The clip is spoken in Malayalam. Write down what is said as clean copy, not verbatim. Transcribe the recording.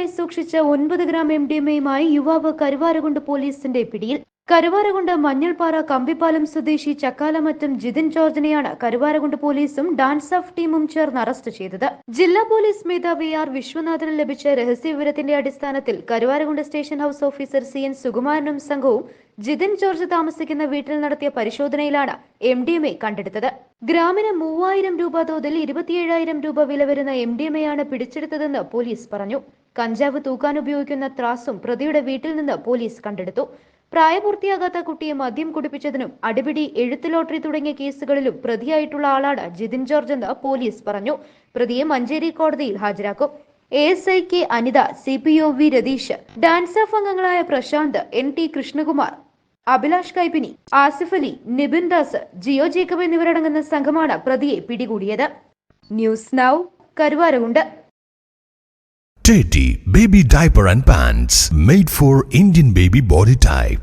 ഒളിവിലായി സൂക്ഷിച്ച 9 ഗ്രാം MDMA-യുമായി യുവാവ് കരുവാരകുണ്ട് പോലീസിന്റെ പിടിയിൽ. കരുവാരകുണ്ട് മഞ്ഞൾപ്പാറ കമ്പിപ്പാലം സ്വദേശി ചക്കാലമറ്റം ജിതിൻ ജോർജിനെയാണ് കരുവാരകുണ്ട് പോലീസും ഡാൻസ് ഓഫ് ടീമും ചേർന്ന് അറസ്റ്റ് ചെയ്തത്. ജില്ലാ പോലീസ് മേധാവി ആർ വിശ്വനാഥന് ലഭിച്ച രഹസ്യവിവരത്തിന്റെ അടിസ്ഥാനത്തിൽ Karuvarakundu station house officer CN സുകുമാരനും സംഘവും ജിതിൻ ജോർജ് താമസിക്കുന്ന വീട്ടിൽ നടത്തിയ പരിശോധനയിലാണ് MDMA കണ്ടെടുത്തത്. ഗ്രാമിന് 3000 രൂപ തോതിൽ 27,000 രൂപ വില വരുന്ന MDMA-യാണ് പിടിച്ചെടുത്തതെന്ന് പോലീസ് പറഞ്ഞു. കഞ്ചാവ് തൂക്കാൻ ഉപയോഗിക്കുന്ന ത്രാസും പ്രതിയുടെ വീട്ടിൽ നിന്ന് പോലീസ് കണ്ടെടുത്തു. പ്രായപൂർത്തിയാകാത്ത കുട്ടിയെ മദ്യം കുടിപ്പിച്ചതിനും അടിപിടി, എഴുത്ത് ലോട്ടറി തുടങ്ങിയ കേസുകളിലും പ്രതിയായിട്ടുള്ള ആളാണ് ജിതിൻ ജോർജ് എന്ന് പോലീസ് പറഞ്ഞു. പ്രതിയെ മഞ്ചേരി കോടതിയിൽ ഹാജരാക്കും. ASI K Anitha, CPO V Ratheesh, DANSAF അംഗങ്ങളായ പ്രശാന്ത്, NT കൃഷ്ണകുമാർ, അഭിലാഷ് കൈപ്പിനി, ആസിഫ് അലി, നിബിൻ ദാസ്, ജിയോ ജേക്കബ് എന്നിവരടങ്ങുന്ന സംഘമാണ് പ്രതിയെ പിടികൂടിയത്. News Now, Karuvarakundu. Teddy Baby Diaper and Pants made for Indian baby body type.